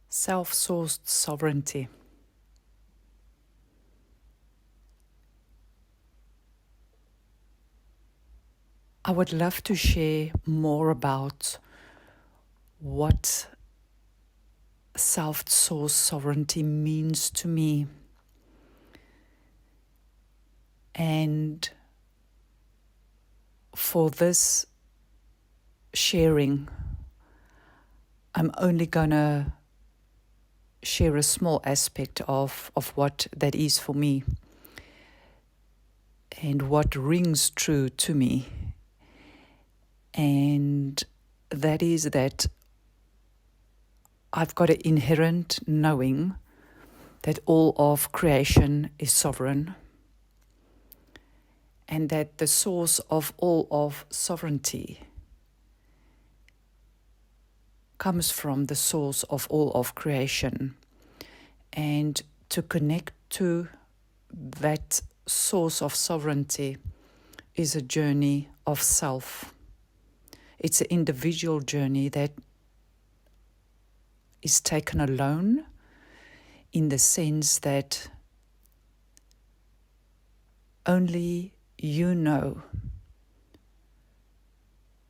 Self-sourced sovereignty. I would love to share more about what self-sourced sovereignty means to me. And for this sharing, I'm only going to share a small aspect of what that is for me and what rings true to me. And that is that I've got an inherent knowing that all of creation is sovereign and that the source of all of sovereignty comes from the source of all of creation. And to connect to that source of sovereignty is a journey of self. It's an individual journey that is taken alone, in the sense that only you know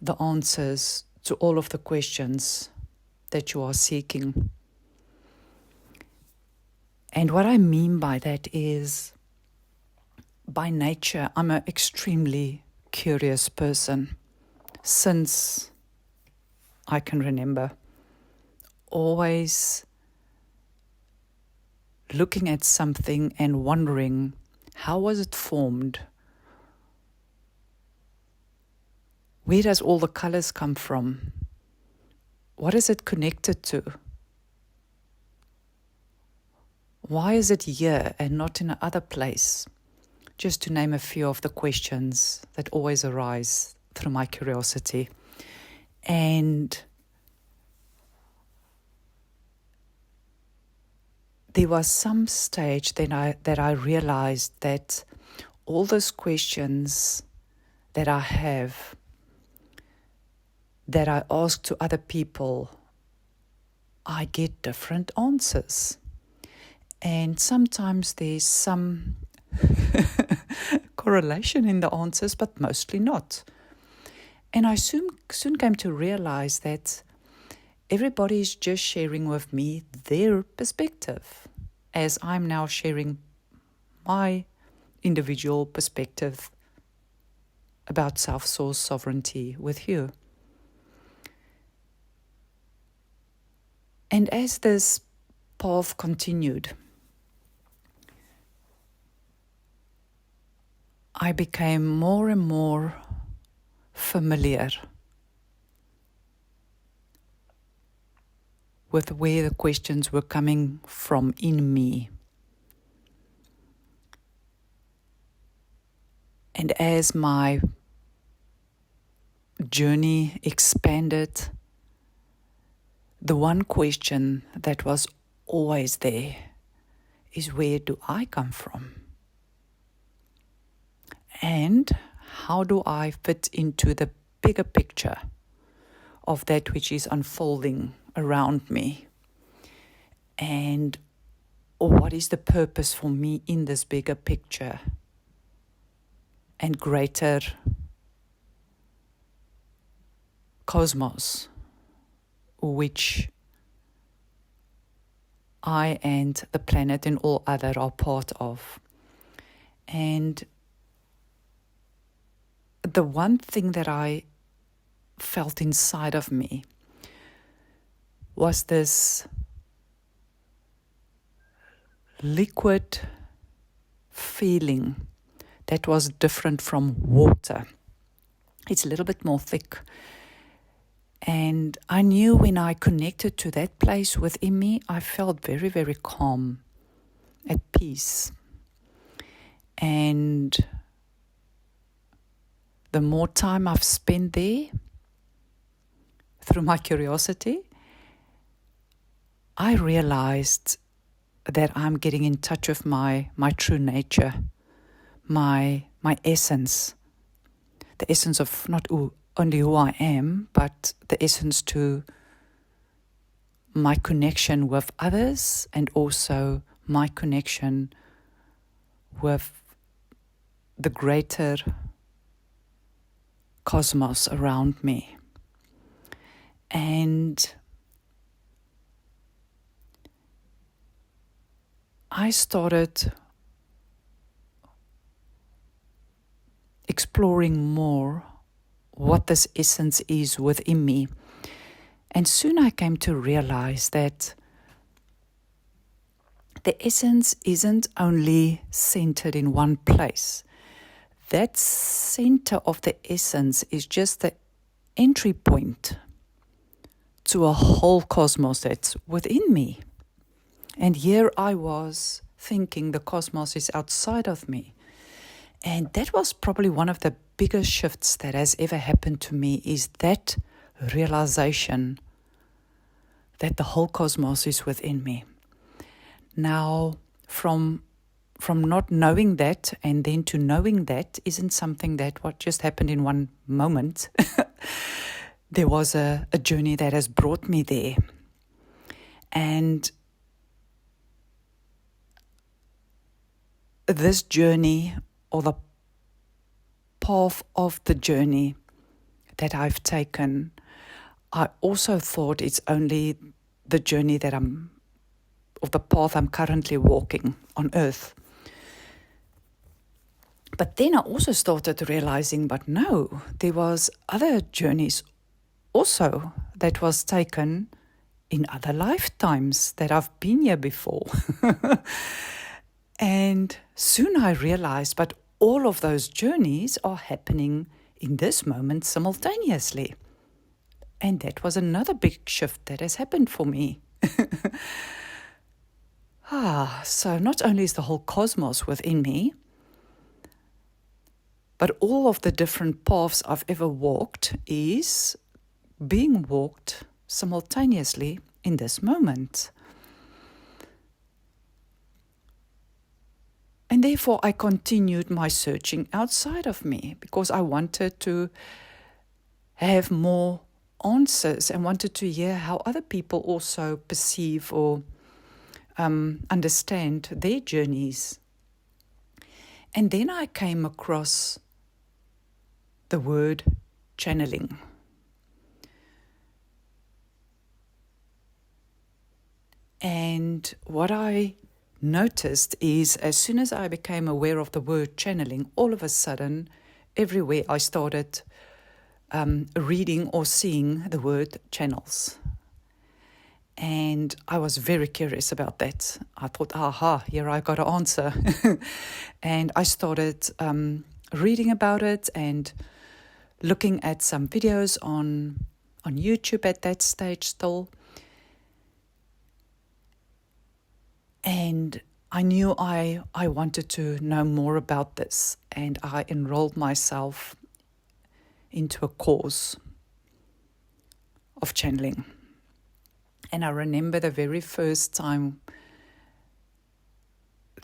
the answers to all of the questions that you are seeking. And what I mean by that is, by nature, I'm an extremely curious person. Since I can remember, always looking at something and wondering, how was it formed? Where does all the colors come from? What is it connected to? Why is it here and not in another place? Just to name a few of the questions that always arise through my curiosity. And there was some stage that I realized that all those questions that I have, that I ask to other people, I get different answers. And sometimes there's some correlation in the answers, but mostly not. And I soon came to realize that everybody is just sharing with me their perspective, as I'm now sharing my individual perspective about self-sourced sovereignty with you. And as this path continued, I became more and more familiar with where the questions were coming from in me. And as my journey expanded, the one question that was always there is, where do I come from? And how do I fit into the bigger picture of that which is unfolding around me? And what is the purpose for me in this bigger picture and greater cosmos, which I and the planet and all other are part of? And the one thing that I felt inside of me was this liquid feeling that was different from water. It's a little bit more thick. And I knew when I connected to that place within me, I felt very, very calm, at peace. And the more time I've spent there, through my curiosity, I realized that I'm getting in touch with my true nature, my essence, the essence of not only who I am, but the essence to my connection with others and also my connection with the greater cosmos around me. And I started exploring more what this essence is within me. And soon I came to realize that the essence isn't only centered in one place. That center of the essence is just the entry point to a whole cosmos that's within me. And here I was thinking the cosmos is outside of me. And that was probably one of the biggest shifts that has ever happened to me, is that realization that the whole cosmos is within me. Now, from not knowing that and then to knowing that isn't something that what just happened in one moment. There was a journey that has brought me there. And this journey, or the path of the journey that I've taken, I also thought it's only the journey that or the path I'm currently walking on earth. But then I also started realizing, but no, there was other journeys also that was taken in other lifetimes that I've been here before. And soon I realized, but all of those journeys are happening in this moment simultaneously. And that was another big shift that has happened for me. So not only is the whole cosmos within me, but all of the different paths I've ever walked is being walked simultaneously in this moment. And therefore I continued my searching outside of me, because I wanted to have more answers and wanted to hear how other people also perceive or understand their journeys. And then I came across the word channeling. And what I noticed is, as soon as I became aware of the word channeling, all of a sudden, everywhere I started reading or seeing the word channels. And I was very curious about that. I thought, here I got an answer. And I started reading about it and looking at some videos on YouTube at that stage still. And I knew I wanted to know more about this, and I enrolled myself into a course of channeling. And I remember the very first time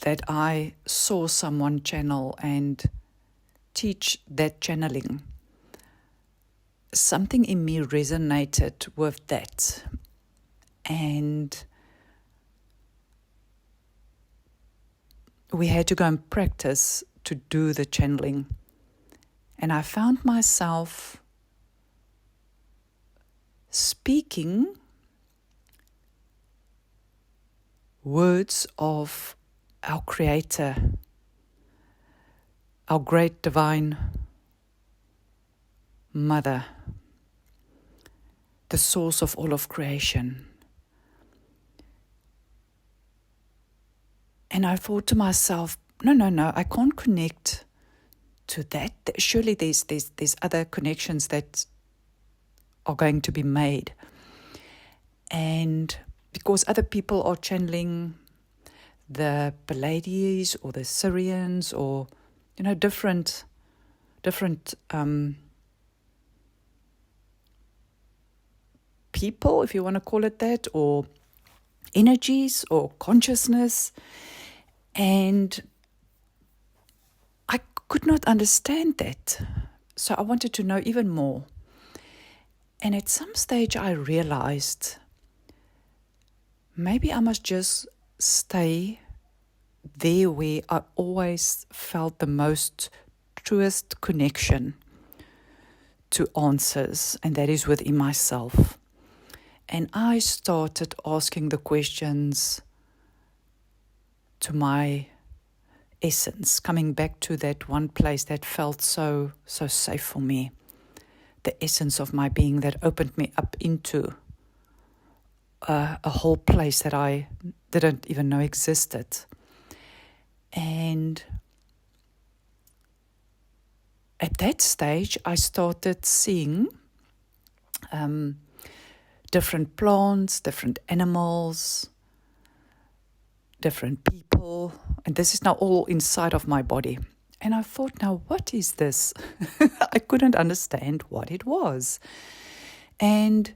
that I saw someone channel and teach that channeling. Something in me resonated with that. And we had to go and practice to do the channeling. And I found myself speaking words of our Creator, our great divine Mother, the source of all of creation. And I thought to myself, no, I can't connect to that. Surely there's other connections that are going to be made. And because other people are channeling the Pleiades or the Syrians or, different people, if you want to call it that, or energies or consciousness. And I could not understand that. So I wanted to know even more. And at some stage I realized maybe I must just stay there where I always felt the most truest connection to answers, and that is within myself. And I started asking the questions to my essence, coming back to that one place that felt so safe for me, the essence of my being that opened me up into a whole place that I didn't even know existed. And at that stage, I started seeing different plants, different animals, different people, and this is now all inside of my body. And I thought, now what is this? I couldn't understand what it was. And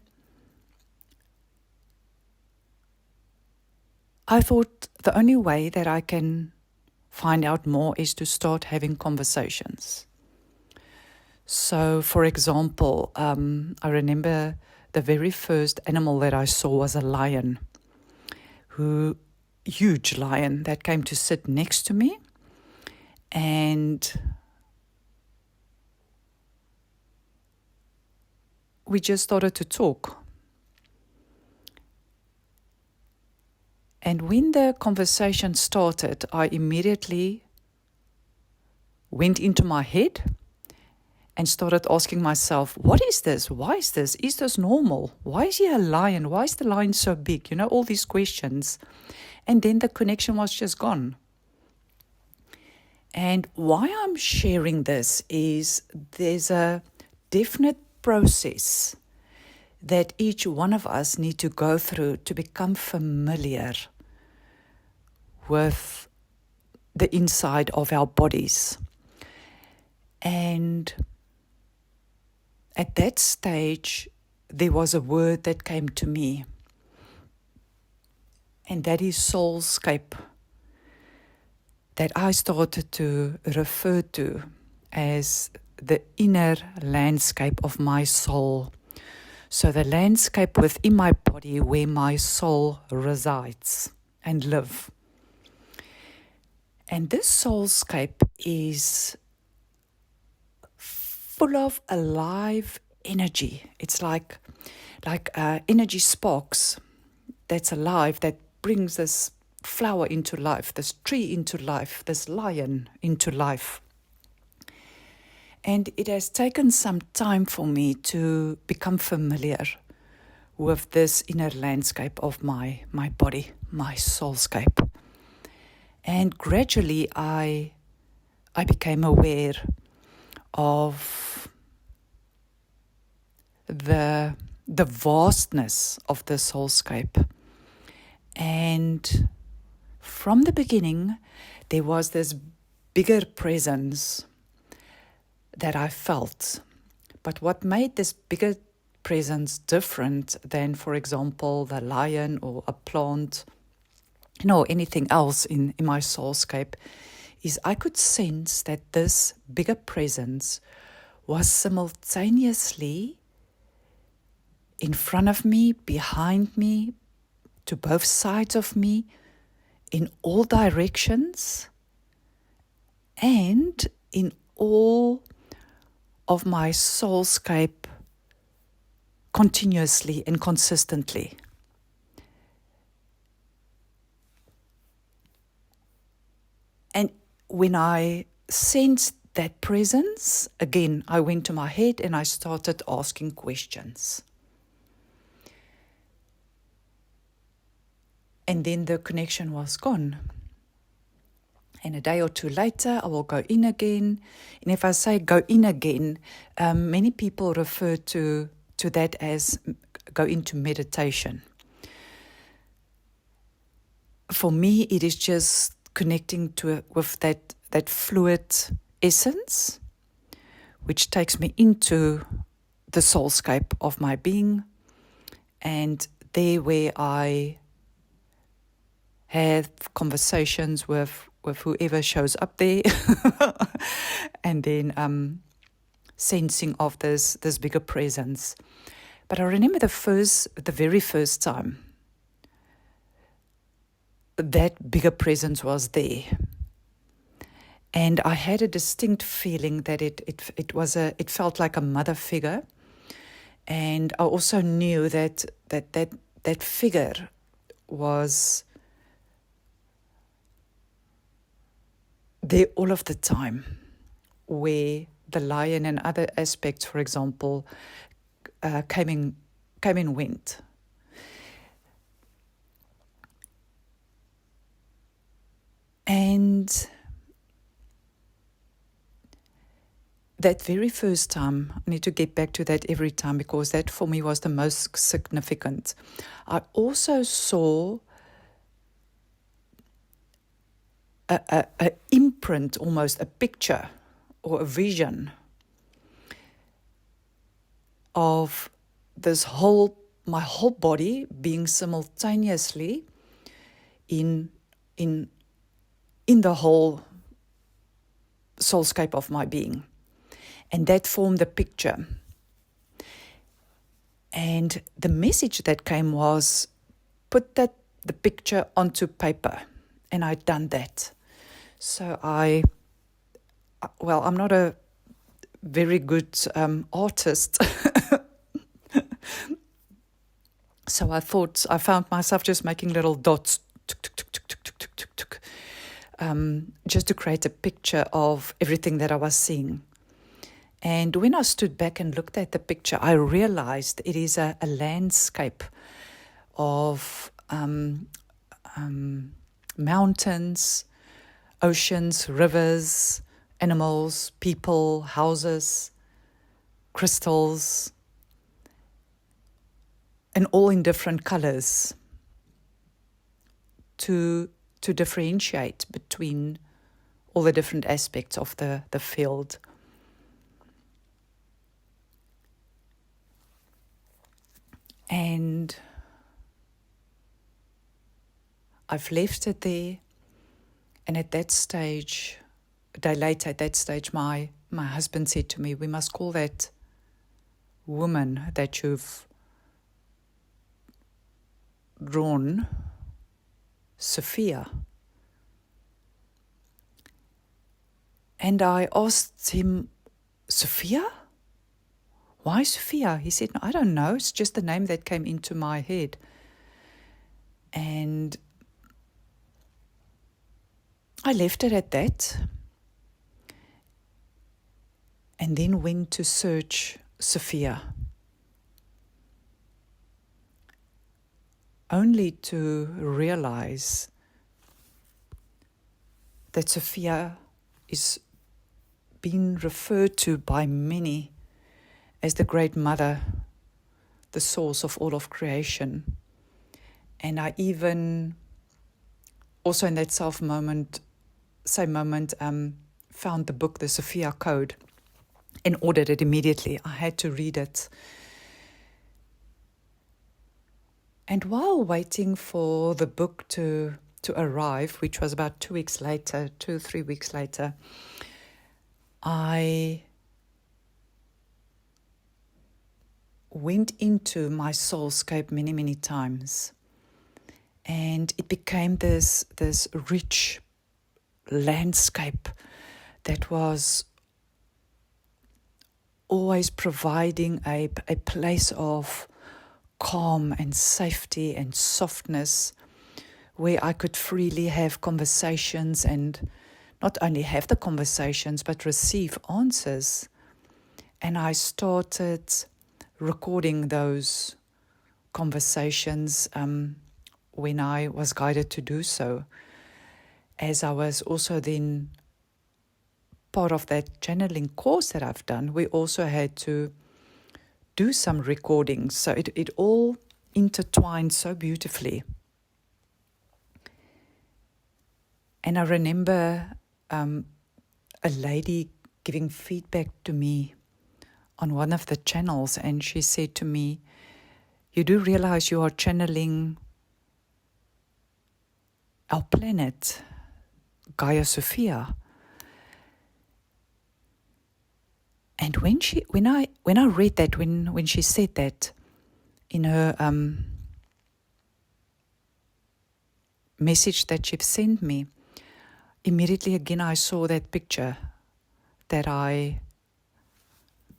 I thought the only way that I can find out more is to start having conversations. So, for example, I remember the very first animal that I saw was a lion, huge lion that came to sit next to me, and we just started to talk. And when the conversation started, I immediately went into my head and started asking myself, what is this? Why is this? Is this normal? Why is he a lion? Why is the lion so big? You know, all these questions. And then the connection was just gone. And why I'm sharing this is there's a definite process that each one of us need to go through to become familiar with the inside of our bodies. And at that stage, there was a word that came to me, and that is SoulScape, that I started to refer to as the inner landscape of my soul. So the landscape within my body where my soul resides and live. And this soulscape is full of alive energy. It's like energy sparks that's alive, that brings this flower into life, this tree into life, this lion into life. And it has taken some time for me to become familiar with this inner landscape of my body, my soulscape. And gradually I became aware of the vastness of the soulscape. And from the beginning, there was this bigger presence that I felt. But what made this bigger presence different than, for example, the lion or a plant, anything else in my soulscape, is I could sense that this bigger presence was simultaneously in front of me, behind me, to both sides of me, in all directions, and in all of my soulscape continuously and consistently. And when I sensed that presence, again, I went to my head and I started asking questions. And then the connection was gone. And a day or two later, I will go in again. And if I say go in again, many people refer to that as go into meditation. For me, it is just connecting with that fluid essence, which takes me into the soulscape of my being, and there where I have conversations with whoever shows up there, and then sensing of this bigger presence. But I remember the very first time that bigger presence was there. And I had a distinct feeling that it felt like a mother figure. And I also knew that figure was there all of the time, where the lion and other aspects, for example, came and went. And that very first time, I need to get back to that every time, because that for me was the most significant. I also saw a imprint, almost a picture or a vision of my whole body being simultaneously in the whole SoulScape of my being. And that formed the picture. And the message that came was, put the picture onto paper. And I'd done that. So I'm not a very good artist. So I found myself just making little dots, just to create a picture of everything that I was seeing. And when I stood back and looked at the picture, I realized it is a landscape of mountains, oceans, rivers, animals, people, houses, crystals, and all in different colors to differentiate between all the different aspects of the field. And I've left it there. And at that stage, a day later, my husband said to me, we must call that woman that you've drawn Sophia. And I asked him, Sophia? Why Sophia? He said, no, I don't know. It's just the name that came into my head. And I left it at that. And then went to search Sophia. Only to realize that Sophia is being referred to by many as the great mother, the source of all of creation. And I even, also in that same moment, found the book, the Sophia Code, and ordered it immediately. I had to read it. And while waiting for the book to arrive, which was about 2 weeks later, 2 or 3 weeks later, I went into my SoulScape many, many times. And it became this rich landscape that was always providing a place of calm and safety and softness, where I could freely have conversations, and not only have the conversations but receive answers. And I started recording those conversations when I was guided to do so, as I was also then part of that channeling course that I've done. We also had to do some recordings, so it all intertwined so beautifully. And I remember a lady giving feedback to me on one of the channels, and she said to me, you do realize you are channeling our planet, Gaia Sophia. And when I read that, when she said that in her message that she sent me, immediately again I saw that picture that I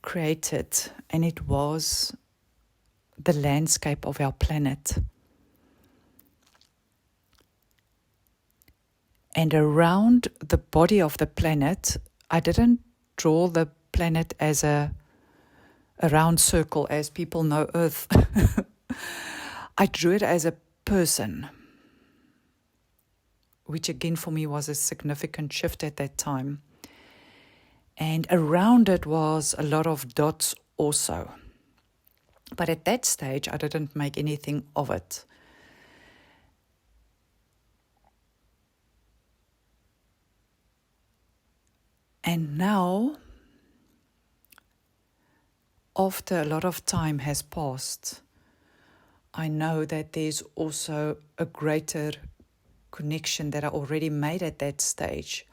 created, and it was the landscape of our planet. And around the body of the planet, I didn't draw the planet as a round circle as people know Earth. I drew it as a person, which again for me was a significant shift at that time. And around it was a lot of dots also. But at that stage, I didn't make anything of it. And now, after a lot of time has passed, I know that there's also a greater connection that I already made at that stage,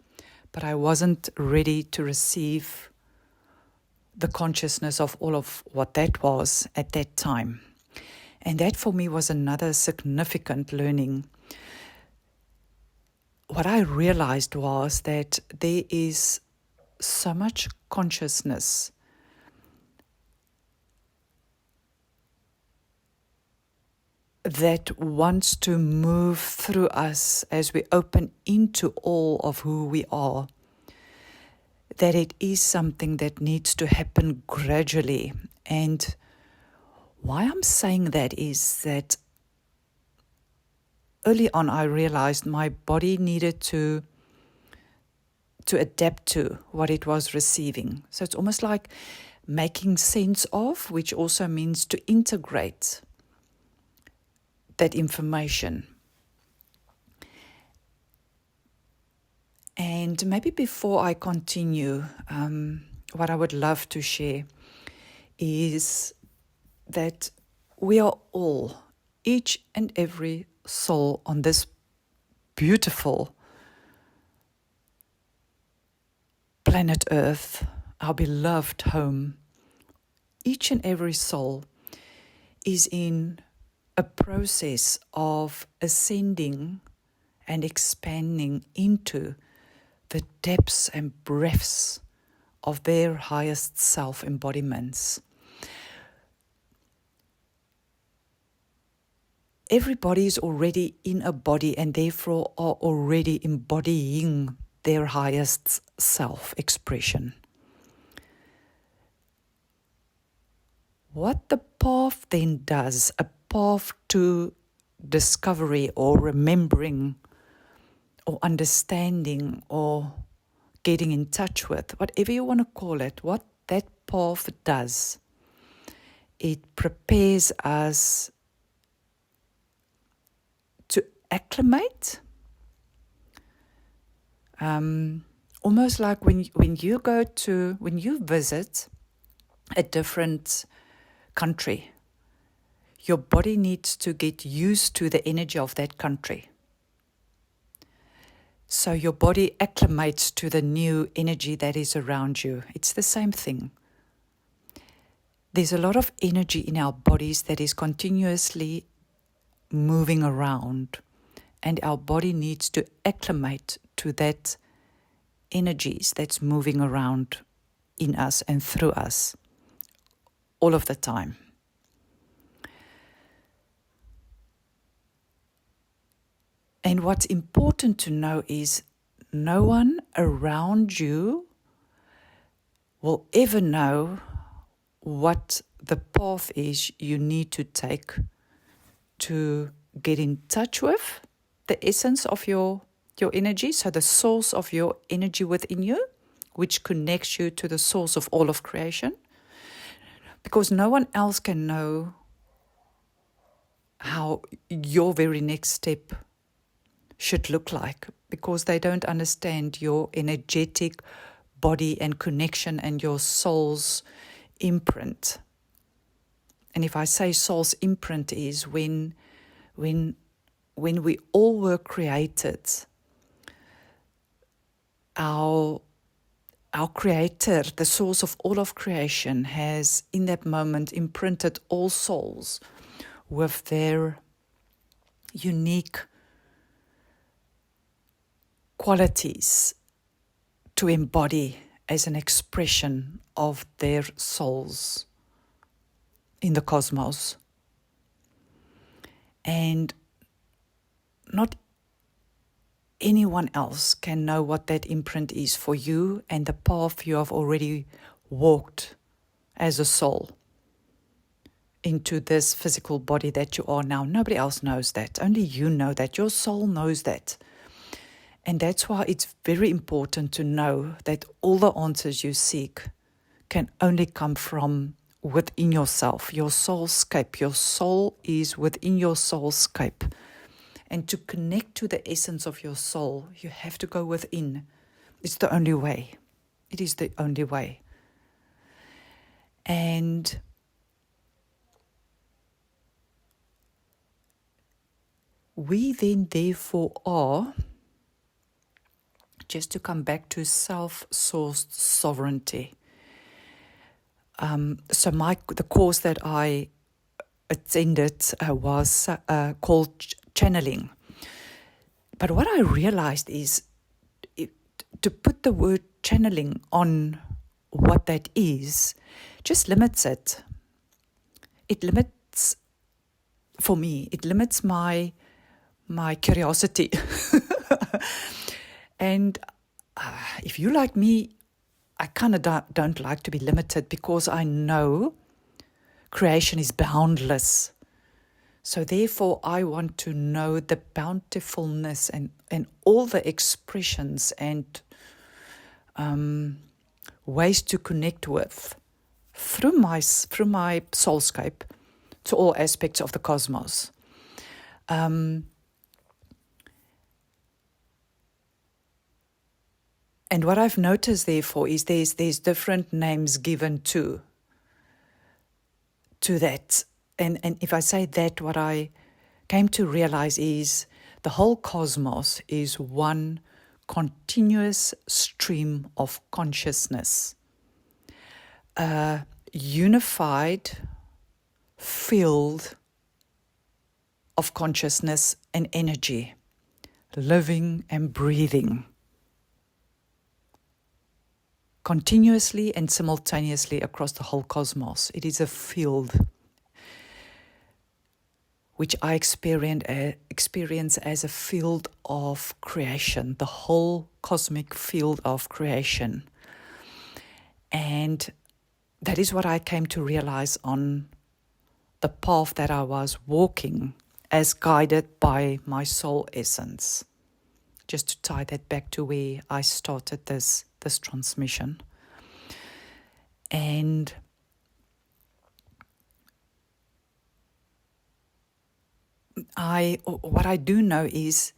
but I wasn't ready to receive the consciousness of all of what that was at that time. And that for me was another significant learning. What I realized was that there is so much consciousness that wants to move through us as we open into all of who we are, that it is something that needs to happen gradually. And why I'm saying that is that early on I realized my body needed to adapt to what it was receiving. So it's almost like making sense of, which also means to integrate that information. And maybe before I continue, what I would love to share is that we are all, each and every soul on this beautiful planet Earth, our beloved home, each and every soul is in a process of ascending and expanding into the depths and breadths of their highest self-embodiments. Everybody is already in a body and therefore are already embodying their highest self-expression. What the path then does, a path to discovery or remembering or understanding or getting in touch with, whatever you want to call it, what that path does, it prepares us to acclimate. Almost like when you visit a different country, your body needs to get used to the energy of that country. So your body acclimates to the new energy that is around you. It's the same thing. There's a lot of energy in our bodies that is continuously moving around, and our body needs to acclimate to that energies that's moving around in us and through us all of the time. And what's important to know is no one around you will ever know what the path is you need to take to get in touch with the essence of your energy, so the source of your energy within you, which connects you to the source of all of creation. Because no one else can know how your very next step should look like, because they don't understand your energetic body and connection and your soul's imprint. And if I say soul's imprint is when we all were created, our Creator, the source of all of creation, has in that moment imprinted all souls with their unique qualities to embody as an expression of their souls in the cosmos. And not anyone else can know what that imprint is for you and the path you have already walked as a soul into this physical body that you are now. Nobody else knows that. Only you know that. Your soul knows that. And that's why it's very important to know that all the answers you seek can only come from within yourself, your SoulScape. Your soul is within your SoulScape. And to connect to the essence of your soul, you have to go within. It's the only way. It is the only way. And we then therefore are, just to come back to self-sourced sovereignty. So the course that I attended was called channeling. But what I realized is to put the word channeling on what that is just limits it. It limits, for me, it limits my curiosity. And if you like me, I kind of don't like to be limited, because I know creation is boundless. So therefore, I want to know the bountifulness and all the expressions and ways to connect with through my SoulScape to all aspects of the cosmos. And what I've noticed, therefore, is there's different names given to that. And if I say that, what I came to realize is the whole cosmos is one continuous stream of consciousness, a unified field of consciousness and energy, living and breathing continuously and simultaneously across the whole cosmos. It is a field which I experience as a field of creation, the whole cosmic field of creation. And that is what I came to realize on the path that I was walking, as guided by my soul essence. Just to tie that back to where I started this transmission. And what I do know is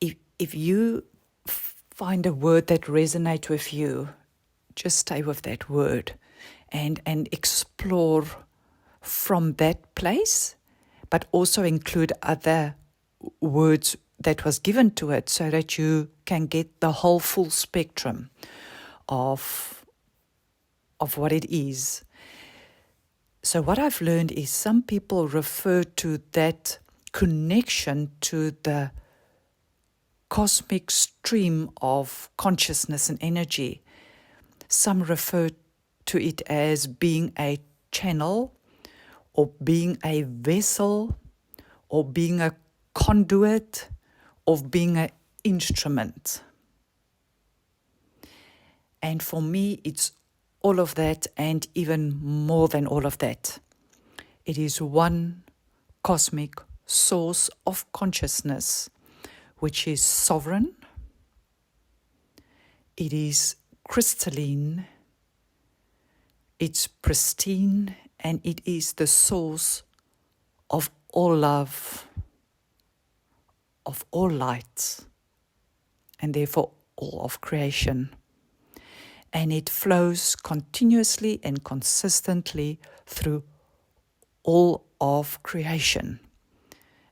if you find a word that resonates with you, just stay with that word and explore from that place, but also include other words that was given to it, so that you can get the whole full spectrum of what it is. So what I've learned is some people refer to that connection to the cosmic stream of consciousness and energy. Some refer to it as being a channel, or being a vessel, or being a conduit, of being an instrument. And for me, it's all of that and even more than all of that. It is one cosmic source of consciousness, which is sovereign. It is crystalline. It's pristine, and it is the source of all love, of all light, and therefore all of creation. And it flows continuously and consistently through all of creation.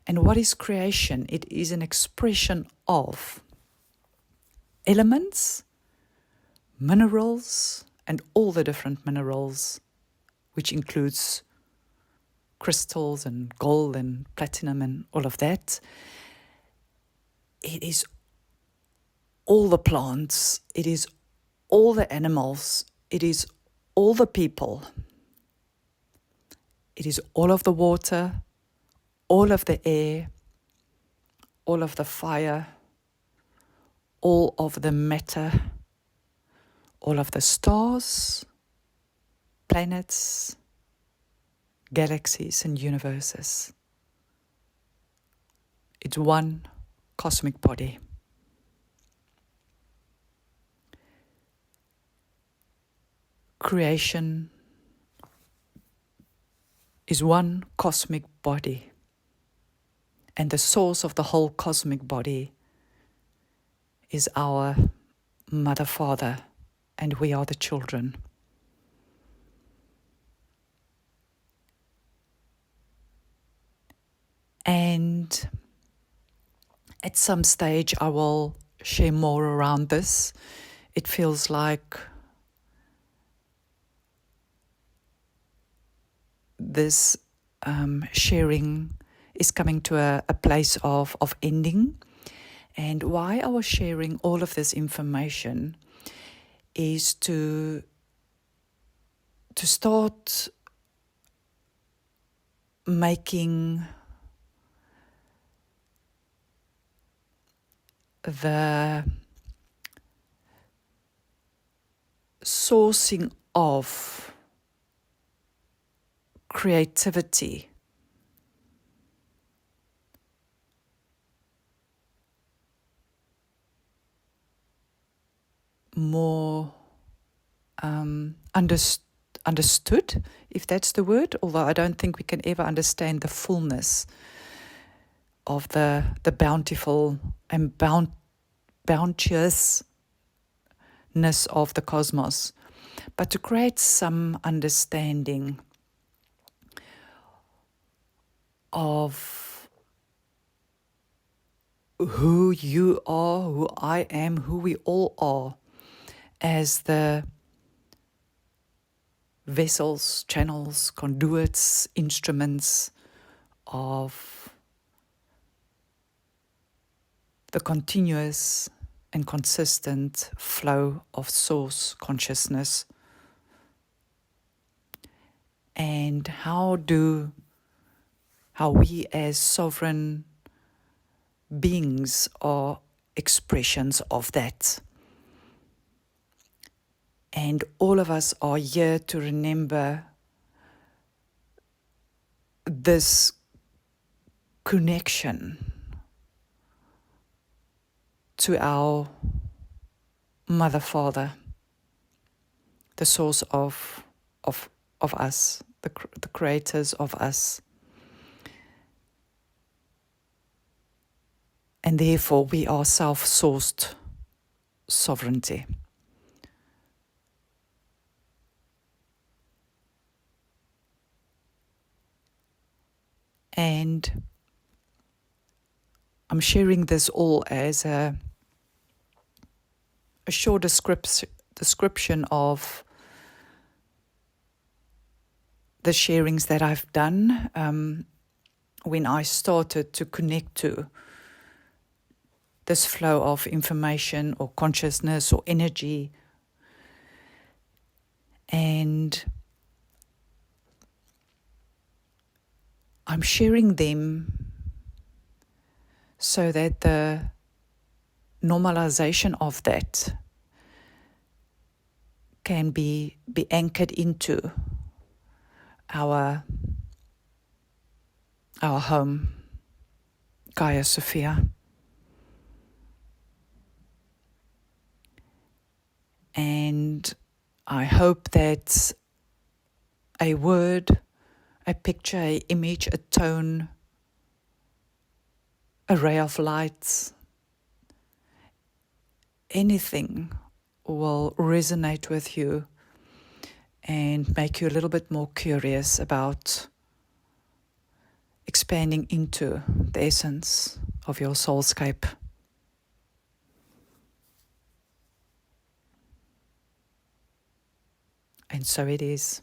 And what is creation? It is an expression of elements, minerals, and all the different minerals, which includes crystals and gold and platinum and all of that. It is all the plants, it is all the animals, it is all the people, it is all of the water, all of the air, all of the fire, all of the matter, all of the stars, planets, galaxies and universes. It's one cosmic body. Creation is one cosmic body, and the source of the whole cosmic body is our Mother, Father, and we are the children. And at some stage I will share more around this. It feels like this sharing is coming to a place of ending. And why I was sharing all of this information is to start making the sourcing of creativity more understood, if that's the word, although I don't think we can ever understand the fullness of the bountiful and bounteousness of the cosmos, but to create some understanding of who you are, who I am, who we all are, as the vessels, channels, conduits, instruments of the continuous and consistent flow of source consciousness. And how we as sovereign beings are expressions of that. And all of us are here to remember this connection to our Mother, Father, the source of us, the creators of us. And therefore we are self-sourced sovereignty. And I'm sharing this all as a short description of the sharings that I've done when I started to connect to this flow of information or consciousness or energy. And I'm sharing them so that the normalization of that can be anchored into our home, Gaia Sophia. And I hope that a word, a picture, an image, a tone, a ray of light, anything will resonate with you and make you a little bit more curious about expanding into the essence of your SoulScape. And so it is.